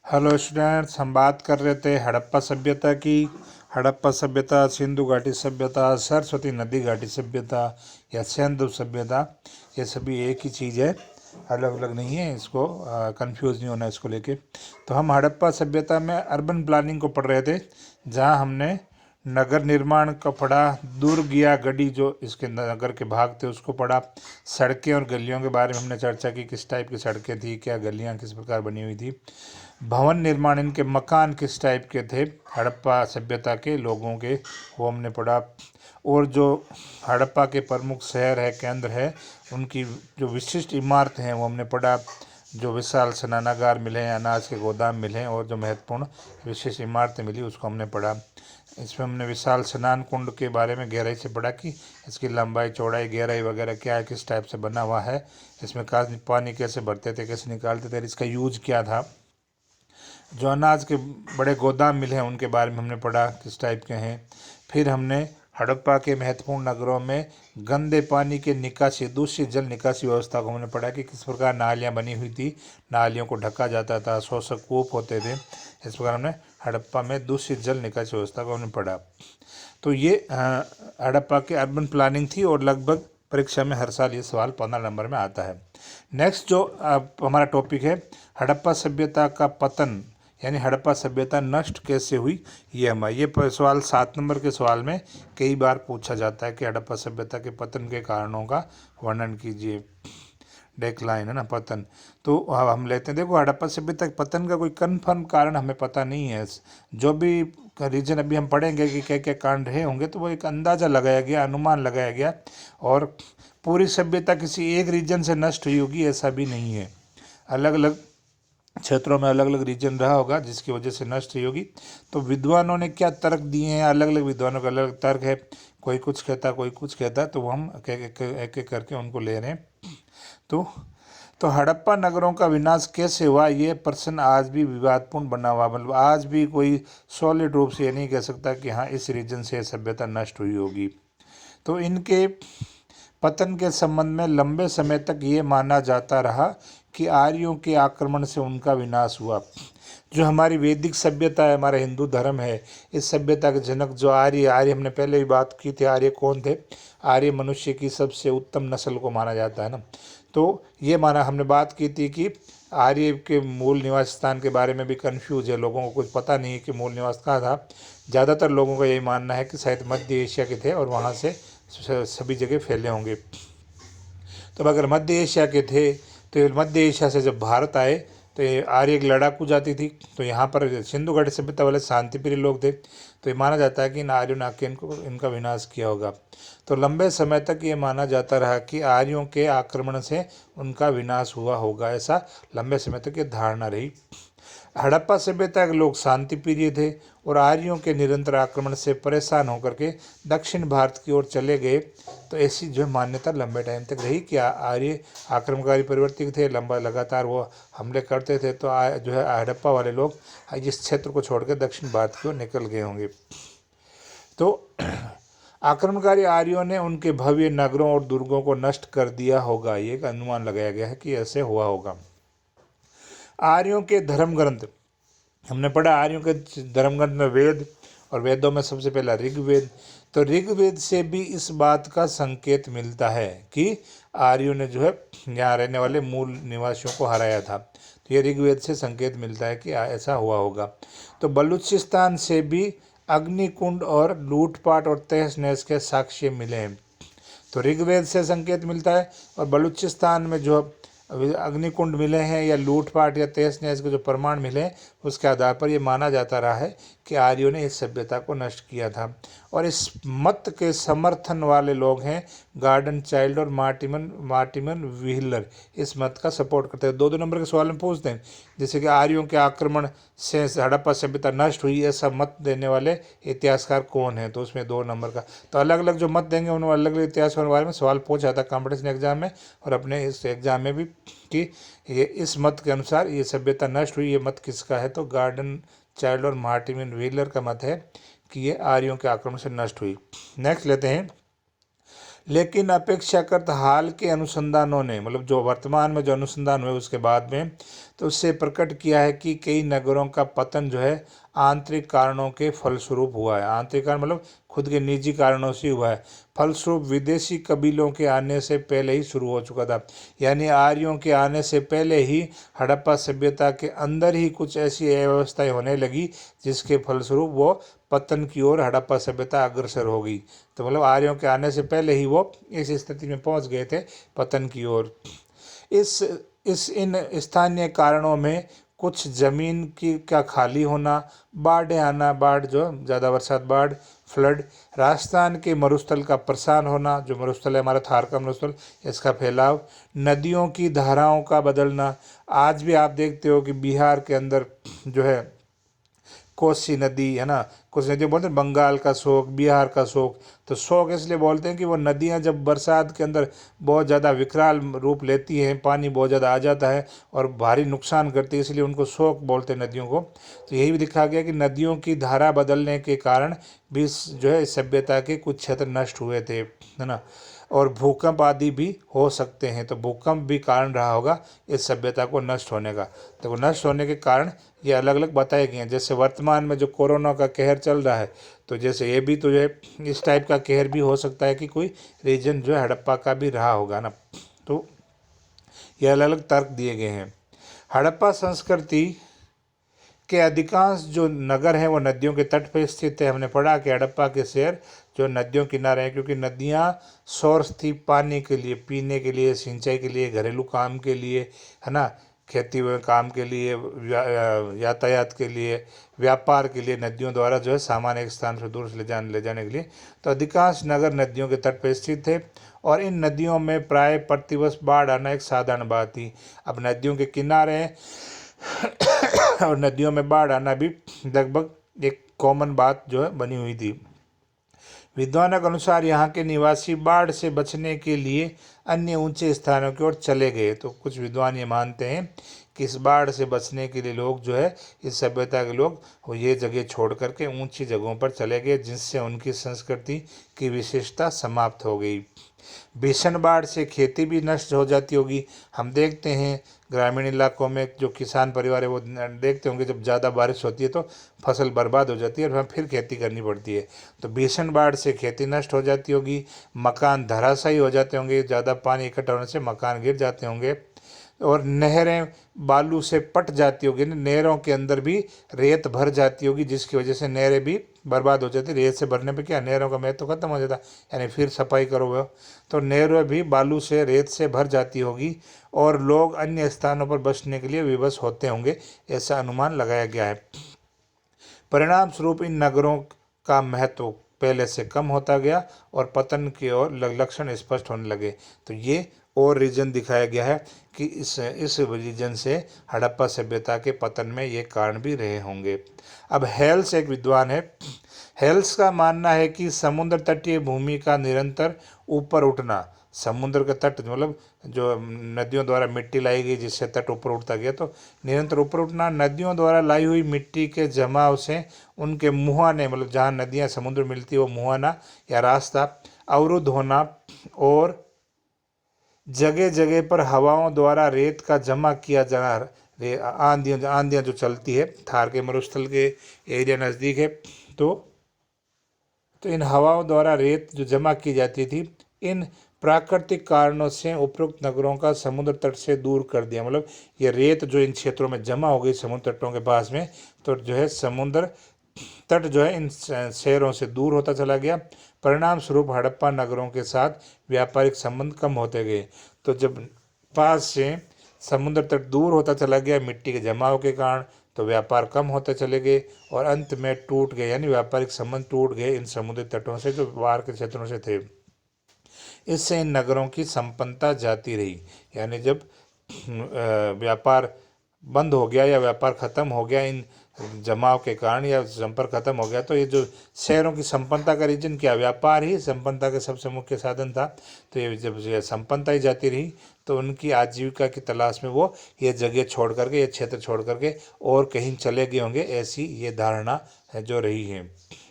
Hello students, हम बात कर रहे थे हड़प्पा सभ्यता की। हड़प्पा सभ्यता, सिंधु घाटी सभ्यता, सरस्वती नदी घाटी सभ्यता या सिंधु सभ्यता, ये सभी एक ही चीज़ है, अलग अलग नहीं है। इसको कंफ्यूज नहीं होना इसको लेके। तो हम हड़प्पा सभ्यता में अर्बन प्लानिंग को पढ़ रहे थे, जहाँ हमने नगर निर्माण का पढ़ा, दुर्ग या गढ़ी जो इसके नगर के भाग थे उसको पढ़ा। सड़कें और गलियों के बारे में हमने चर्चा की, किस टाइप की सड़कें थी, क्या गलियां किस प्रकार बनी हुई थी। भवन निर्माण, इनके मकान किस टाइप के थे हड़प्पा सभ्यता के लोगों के, वो हमने पढ़ा। और जो हड़प्पा के प्रमुख शहर है, केंद्र है, उनकी जो विशिष्ट इमारतें हैं वो हमने पढ़ा। जो विशाल स्नानागार मिले हैं, अनाज के गोदाम मिले हैं, और जो महत्वपूर्ण विशेष इमारतें मिली उसको हमने पढ़ा। इसमें हमने विशाल स्नान कुंड के बारे में गहराई से पढ़ा कि इसकी लंबाई, चौड़ाई, गहराई वगैरह क्या है, किस टाइप से बना हुआ है, इसमें पानी कैसे भरते थे, कैसे निकालते थे, इसका यूज क्या था। जो अनाज के बड़े गोदाम मिले हैं उनके बारे में हमने पढ़ा, किस टाइप के हैं। फिर हमने हड़प्पा के महत्वपूर्ण नगरों में गंदे पानी के निकासी, दूषित जल निकासी व्यवस्था को हमने पढ़ा कि किस प्रकार नालियाँ बनी हुई थी, नालियों को ढका जाता था, शोषक कूप होते थे। इस प्रकार हमने हड़प्पा में दूषित जल निकासी व्यवस्था को हमने पढ़ा। तो ये हड़प्पा की अर्बन प्लानिंग थी, और लगभग परीक्षा में हर साल ये सवाल 15 नंबर में आता है। नेक्स्ट जो हमारा टॉपिक है, हड़प्पा सभ्यता का पतन, यानी हड़प्पा सभ्यता नष्ट कैसे हुई, ये सवाल 7 नंबर के सवाल में कई बार पूछा जाता है कि हड़प्पा सभ्यता के पतन के कारणों का वर्णन कीजिए। डेक्लाइन है ना, पतन। तो हम लेते हैं, देखो हड़प्पा सभ्यता के पतन का कोई कन्फर्म कारण हमें पता नहीं है। जो भी रीजन अभी हम पढ़ेंगे कि क्या क्या कांड रहे होंगे, तो वो एक अंदाज़ा लगाया गया, अनुमान लगाया गया, और पूरी सभ्यता किसी एक रीजन से नष्ट हुई होगी ऐसा भी नहीं है। अलग अलग क्षेत्रों में अलग अलग रीजन रहा होगा जिसकी वजह से नष्ट हुई होगी। तो विद्वानों ने क्या तर्क दिए हैं, अलग अलग विद्वानों का अलग अलग तर्क है, कोई कुछ कहता कोई कुछ कहता, तो वो हम एक एक करके उनको ले रहे हैं। तो हड़प्पा नगरों का विनाश कैसे हुआ, ये प्रश्न आज भी विवादपूर्ण बना हुआ। मतलब आज भी कोई सॉलिड रूप से ये नहीं कह सकता कि हाँ इस रीजन से सभ्यता नष्ट हुई होगी। तो इनके पतन के संबंध में लंबे समय तक ये माना जाता रहा कि आर्यों के आक्रमण से उनका विनाश हुआ। जो हमारी वैदिक सभ्यता है, हमारा हिंदू धर्म है, इस सभ्यता के जनक जो आर्य हमने पहले भी बात की थी, आर्य कौन थे। आर्य मनुष्य की सबसे उत्तम नस्ल को माना जाता है ना। तो ये माना, हमने बात की थी कि आर्य के मूल निवास स्थान के बारे में भी कन्फ्यूज है, लोगों को कुछ पता नहीं है कि मूल निवास कहाँ था। ज़्यादातर लोगों का यही मानना है कि शायद मध्य एशिया के थे और वहाँ से सभी जगह फैले होंगे। तो अगर मध्य एशिया के थे, तो मध्य एशिया से जब भारत आए तो ये आर्य एक लड़ाकू जाति थी। तो यहाँ पर सिंधु घाटी सभ्यता वाले शांतिप्रिय लोग थे, तो ये माना जाता है कि इन आर्यों ने आके इनका विनाश किया होगा। तो लंबे समय तक ये माना जाता रहा कि आर्यों के आक्रमण से उनका विनाश हुआ होगा, ऐसा लंबे समय तक ये धारणा रही। हड़प्पा सभ्यता के लोग शांति प्रिय थे और आर्यों के निरंतर आक्रमण से परेशान होकर के दक्षिण भारत की ओर चले गए। तो ऐसी जो मान्यता लंबे टाइम तक रही कि आर्य आक्रमणकारी परिवर्ती थे, लंबा लगातार वो हमले करते थे। तो जो है हड़प्पा वाले लोग इस क्षेत्र को छोड़कर दक्षिण भारत की ओर निकल गए होंगे। तो आक्रमणकारी आर्यों ने उनके भव्य नगरों और दुर्गों को नष्ट कर दिया होगा, ये एक अनुमान लगाया गया है कि ऐसे हुआ होगा। आर्यों के धर्म ग्रंथ हमने पढ़ा, आर्यों के धर्म ग्रंथ में वेद, और वेदों में सबसे पहला ऋग्वेद। तो ऋग्वेद से भी इस बात का संकेत मिलता है कि आर्यों ने जो है यहाँ रहने वाले मूल निवासियों को हराया था। तो ये ऋग्वेद से संकेत मिलता है कि ऐसा हुआ होगा। तो बलूचिस्तान से भी अग्निकुंड और लूटपाट और तहस नहस के साक्ष्य मिले हैं। तो ऋग्वेद से संकेत मिलता है, और बलूचिस्तान में जो अग्निकुंड मिले हैं या लूटपाट या तहस नहस के जो प्रमाण मिले हैं, उसके आधार पर यह माना जाता रहा है कि आर्यों ने इस सभ्यता को नष्ट किया था। और इस मत के समर्थन वाले लोग हैं गार्डन चाइल्ड और मार्टिमन व्हीलर, इस मत का सपोर्ट करते हैं। 2-2 नंबर के सवाल में पूछते हैं, जैसे कि आर्यों के आक्रमण से हड़प्पा सभ्यता नष्ट हुई, ऐसा मत देने वाले इतिहासकार कौन है, तो उसमें 2 नंबर का। तो अलग अलग जो मत देंगे उन अलग अलग इतिहासकारों के बारे में सवाल पूछा था कॉम्पिटिशन एग्जाम में, और अपने इस एग्जाम में भी कि ये इस मत के अनुसार ये सभ्यता नष्ट हुई, ये मत किसका है। तो गार्डन चाइल्ड और मार्टिन व्हीलर का मत है कि ये आर्यों के आक्रमण से नष्ट हुई। नेक्स्ट लेते हैं, लेकिन अपेक्षाकृत हाल के अनुसंधानों ने, मतलब जो वर्तमान में जो अनुसंधान हुए उसके बाद में, तो उससे प्रकट किया है कि कई नगरों का पतन जो है आंतरिक कारणों के फलस्वरूप हुआ है। आंतरिक कारण मतलब खुद के निजी कारणों से हुआ है। फलस्वरूप विदेशी कबीलों के आने से पहले ही शुरू हो चुका था। यानी आर्यों के आने से पहले ही हड़प्पा सभ्यता के अंदर ही कुछ ऐसी अव्यवस्थाएं होने लगी जिसके फलस्वरूप वो पतन की ओर हड़प्पा सभ्यता अग्रसर हो गई। तो मतलब आर्यों के आने से पहले ही वो इस स्थिति में पहुंच गए थे, पतन की ओर। इन स्थानीय कारणों में कुछ जमीन की का खाली होना, बाढ़ आना, बाढ़ जो ज़्यादा बरसात, बाढ़, फ्लड, राजस्थान के मरुस्थल का प्रसार होना, जो मरुस्थल है हमारा थार का मरुस्थल, इसका फैलाव, नदियों की धाराओं का बदलना। आज भी आप देखते हो कि बिहार के अंदर जो है कोसी नदी है ना, कुछ नदियाँ बोलते हैं बंगाल का शोक, बिहार का शोक। तो शोक इसलिए बोलते हैं कि वो नदियाँ जब बरसात के अंदर बहुत ज़्यादा विकराल रूप लेती हैं, पानी बहुत ज़्यादा आ जाता है और भारी नुकसान करती है, इसलिए उनको शोक बोलते हैं नदियों को। तो यही भी दिखा गया कि नदियों की धारा बदलने के कारण भी जो है सभ्यता के कुछ क्षेत्र नष्ट हुए थे, है ना। और भूकंप आदि भी हो सकते हैं, तो भूकंप भी कारण रहा होगा इस सभ्यता को नष्ट होने का। तो नष्ट होने के कारण ये अलग अलग बताए गए हैं। जैसे वर्तमान में जो कोरोना का कहर चल रहा है, तो जैसे ये भी तो जो है इस टाइप का कहर भी हो सकता है कि कोई रीजन जो है हड़प्पा का भी रहा होगा ना। तो ये अलग अलग तर्क दिए गए हैं। हड़प्पा संस्कृति के अधिकांश जो नगर हैं वो नदियों के तट पर स्थित है। हमने पढ़ा कि हड़प्पा के शहर जो नदियों किनारे हैं, क्योंकि नदियाँ सोर्स थी पानी के लिए, पीने के लिए, सिंचाई के लिए, घरेलू काम के लिए, है ना, खेती में काम के लिए, यातायात के लिए, व्यापार के लिए, नदियों द्वारा जो है सामान एक स्थान से दूर से ले जाने के लिए। तो अधिकांश नगर नदियों के तट पर स्थित थे और इन नदियों में प्राय प्रतिवर्ष बाढ़ आना एक साधारण बात थी। अब नदियों के किनारे और नदियों में बाढ़ आना भी लगभग एक कॉमन बात जो है बनी हुई थी। विद्वानों के अनुसार यहाँ के निवासी बाढ़ से बचने के लिए अन्य ऊंचे स्थानों की ओर चले गए। तो कुछ विद्वान ये मानते हैं कि इस बाढ़ से बचने के लिए लोग जो है, इस सभ्यता के लोग वो ये जगह छोड़ करके ऊंची जगहों पर चले गए, जिससे उनकी संस्कृति की विशेषता समाप्त हो गई। भीषण बाढ़ से खेती भी नष्ट हो जाती होगी। हम देखते हैं ग्रामीण इलाकों में जो किसान परिवार है वो देखते होंगे जब ज़्यादा बारिश होती है तो फसल बर्बाद हो जाती है और फिर खेती करनी पड़ती है। तो भीषण बाढ़ से खेती नष्ट हो जाती होगी, मकान धराशायी हो जाते होंगे, ज़्यादा पानी इकट्ठा होने से मकान गिर जाते होंगे, और नहरें बालू से पट जाती होगी, नहरों के अंदर भी रेत भर जाती होगी, जिसकी वजह से नहरें भी बर्बाद हो जाती। रेत से भरने पे क्या नहरों का महत्व खत्म हो जाता, यानी फिर सफाई करोगे तो नहरें भी बालू से, रेत से भर जाती होगी और लोग अन्य स्थानों पर बसने के लिए विवश होते होंगे, ऐसा अनुमान लगाया गया है। परिणाम स्वरूप इन नगरों का महत्व पहले से कम होता गया और पतन की ओर लक्षण स्पष्ट होने लगे। तो ये और रीजन दिखाया गया है कि इस रीजन से हड़प्पा सभ्यता के पतन में ये कारण भी रहे होंगे। अब हेल्स एक विद्वान है। हेल्स का मानना है कि समुद्र तटीय भूमि का निरंतर ऊपर उठना, समुद्र का तट मतलब जो नदियों द्वारा मिट्टी लाई गई जिससे तट ऊपर उठता गया, तो निरंतर ऊपर उठना, नदियों द्वारा लाई हुई मिट्टी के जमाव से उनके मुहाने, मतलब जहाँ नदियाँ समुद्र मिलती है वो मुहाना या रास्ता अवरुद्ध होना, और जगह जगह पर हवाओं द्वारा रेत का जमा किया जाना, आंधियाँ जो चलती है, थार के मरुस्थल के एरिया नज़दीक है, तो इन हवाओं द्वारा रेत जो जमा की जाती थी, इन प्राकृतिक कारणों से उपरोक्त नगरों का समुद्र तट से दूर कर दिया। मतलब ये रेत जो इन क्षेत्रों में जमा हो गई समुद्र तटों के पास में, तो जो है समुद्र तट जो है इन शहरों से दूर होता चला गया। परिणाम स्वरूप हड़प्पा नगरों के साथ व्यापारिक संबंध कम होते गए। तो जब पास से समुद्र तट दूर होता चला गया मिट्टी के जमाव के कारण, तो व्यापार कम होते चले गए और अंत में टूट गए, यानी व्यापारिक संबंध टूट गए इन समुद्री तटों से जो बाहर के क्षेत्रों से थे। इससे इन नगरों की संपन्नता जाती रही। यानी जब व्यापार बंद हो गया या व्यापार खत्म हो गया इन जमाव के कारण या संपर्क खत्म हो गया, तो ये जो शहरों की संपन्नता का रीजन क्या, व्यापार ही संपन्नता का सबसे मुख्य साधन था। तो ये जब ये संपन्नता ही जाती रही तो उनकी आजीविका की तलाश में वो ये जगह छोड़ करके, ये क्षेत्र छोड़ करके और कहीं चले गए होंगे, ऐसी ये धारणा है जो रही है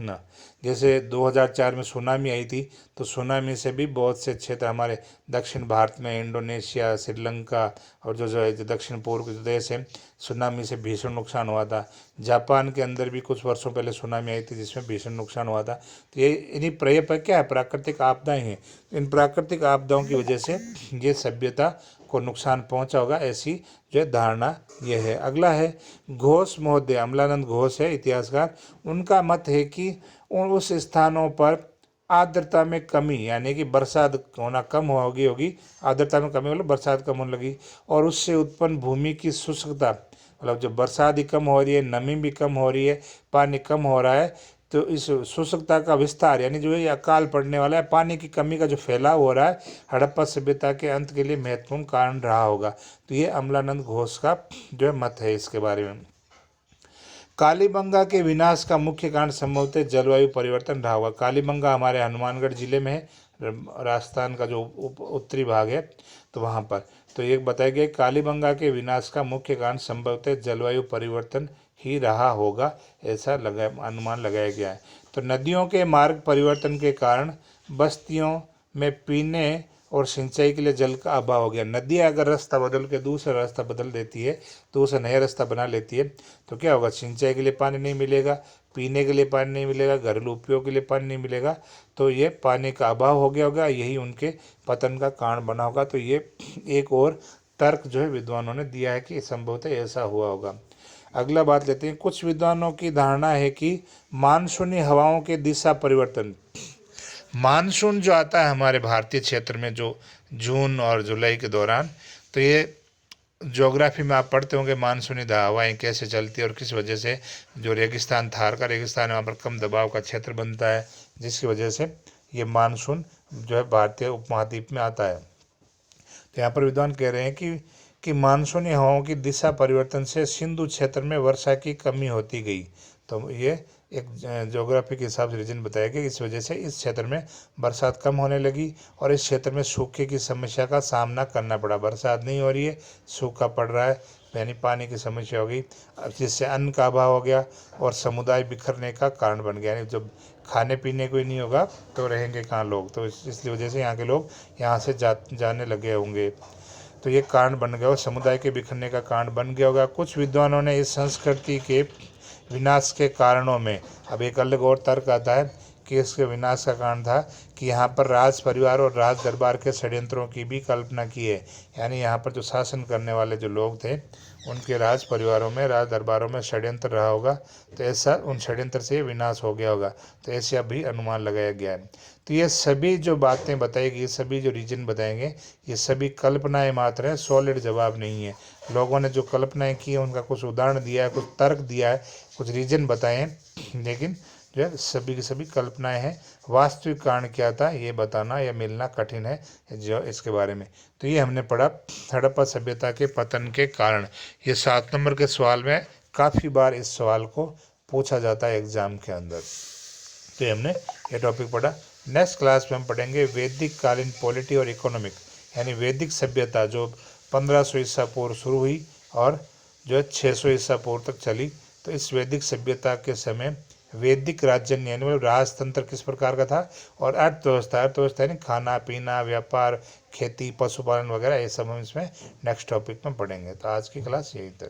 ना। जैसे 2004 में सुनामी आई थी, तो सुनामी से भी बहुत से क्षेत्र हमारे दक्षिण भारत में, इंडोनेशिया, श्रीलंका और जो जो है दक्षिण पूर्व के देश हैं, सुनामी से भीषण नुकसान हुआ था। जापान के अंदर भी कुछ वर्षों पहले सुनामी आई थी जिसमें भीषण नुकसान हुआ था। तो ये इन्हीं क्या है, प्राकृतिक आपदाएं हैं। इन प्राकृतिक आपदाओं की वजह से ये सभ्यता को नुकसान पहुंचा होगा, ऐसी जो धारणा ये है। अगला है घोष महोदय, अमलानंद घोष है इतिहासकार। उनका मत है कि उस स्थानों पर आर्द्रता में कमी, यानी कि बरसात होना कम होगी, आर्द्रता में कमी मतलब बरसात कम होने लगी, और उससे उत्पन्न भूमि की शुष्कता, मतलब जब बरसात ही कम हो रही है, नमी भी कम हो रही है, पानी कम हो रहा है, तो इस शुष्कता का विस्तार, यानी जो है अकाल पड़ने वाला है, पानी की कमी का जो फैलाव हो रहा है, हड़प्पा सभ्यता के अंत के लिए महत्वपूर्ण कारण रहा होगा। तो ये अमलानंद घोष का जो है मत है इसके बारे में। कालीबंगा के विनाश का मुख्य कारण संभवतः जलवायु परिवर्तन रहा होगा। कालीबंगा हमारे हनुमानगढ़ जिले में है, राजस्थान का जो उत्तरी भाग है, तो वहाँ पर। तो ये बताया गया कालीबंगा के विनाश का मुख्य कारण संभवतः जलवायु परिवर्तन ही रहा होगा, ऐसा अनुमान लगाया गया है। तो नदियों के मार्ग परिवर्तन के कारण बस्तियों में पीने और सिंचाई के लिए जल का अभाव हो गया। नदियाँ अगर रास्ता बदल के दूसरा रास्ता बदल देती है, दूसरा नया रास्ता बना लेती है, तो क्या होगा, सिंचाई के लिए पानी नहीं मिलेगा, पीने के लिए पानी नहीं मिलेगा, घरेलू उपयोग के लिए पानी नहीं मिलेगा, तो ये पानी का अभाव हो गया होगा, यही उनके पतन का कारण बना होगा। तो ये एक और तर्क जो है विद्वानों ने दिया है कि संभवतः ऐसा हुआ होगा। अगला बात लेते हैं, कुछ विद्वानों की धारणा है कि मानसूनी हवाओं के दिशा परिवर्तन, मानसून जो आता है हमारे भारतीय क्षेत्र में जो जून और जुलाई के दौरान, तो ये ज्योग्राफी में आप पढ़ते होंगे मानसूनी हवाएं कैसे चलती है और किस वजह से, जो रेगिस्तान, थार का रेगिस्तान है, वहाँ पर कम दबाव का क्षेत्र बनता है, जिसकी वजह से ये मानसून जो है भारतीय उपमहाद्वीप में आता है। तो यहाँ पर विद्वान कह रहे हैं कि मानसूनी हवाओं की दिशा परिवर्तन से सिंधु क्षेत्र में वर्षा की कमी होती गई। तो ये एक ज्योग्राफी के हिसाब से रीजन बताया गया, इस वजह से इस क्षेत्र में बरसात कम होने लगी और इस क्षेत्र में सूखे की समस्या का सामना करना पड़ा। बरसात नहीं हो रही है, सूखा पड़ रहा है, यानी पानी की समस्या हो गई, जिससे अन्न का अभाव हो गया और समुदाय बिखरने का कारण बन गया। यानी जब खाने पीने को ही नहीं होगा तो रहेंगे कहाँ लोग, तो इसलिए वजह से यहाँ के लोग यहाँ से जाने लगे होंगे। तो ये कारण बन गया और समुदाय के बिखरने का कारण बन गया होगा। कुछ विद्वानों ने इस संस्कृति के विनाश के कारणों में, अब एक अलग और तर्क आता है कि इसके विनाश का कारण था कि यहाँ पर राज परिवार और राज दरबार के षड्यंत्रों की भी कल्पना की है। यानी यहाँ पर जो शासन करने वाले जो लोग थे, उनके राज परिवारों में, राज दरबारों में षड्यंत्र रहा होगा, तो ऐसा उन षड्यंत्र से विनाश हो गया होगा। तो ऐसे अभी अनुमान लगाया गया है। तो ये सभी जो बातें बताएगी, सभी जो रीजन बताएंगे, ये सभी कल्पनाएं मात्र हैं, सॉलिड जवाब नहीं है। लोगों ने जो कल्पनाएं की है उनका कुछ उदाहरण दिया है, कुछ तर्क दिया है, कुछ रीजन बताए हैं, लेकिन जो है सभी की सभी कल्पनाएं हैं। वास्तविक कारण क्या था ये बताना या मिलना कठिन है जो इसके बारे में। तो ये हमने पढ़ा हड़प्पा सभ्यता के पतन के कारण। ये 7 नंबर के सवाल में काफ़ी बार इस सवाल को पूछा जाता है एग्जाम के अंदर। तो ये हमने ये टॉपिक पढ़ा। नेक्स्ट क्लास में हम पढ़ेंगे वैदिक कालीन पॉलिटी और इकोनॉमिक, यानी वैदिक सभ्यता जो 1500 ईसा पूर्व शुरू हुई और जो है 600 ईसा पूर्व तक चली। तो इस वैदिक सभ्यता के समय वैदिक राज्य यानी राजतंत्र किस प्रकार का था, और अर्थव्यवस्था यानी खाना पीना, व्यापार, खेती, पशुपालन वगैरह, ये सब हम इसमें नेक्स्ट टॉपिक में पढ़ेंगे। तो आज की क्लास यही तक।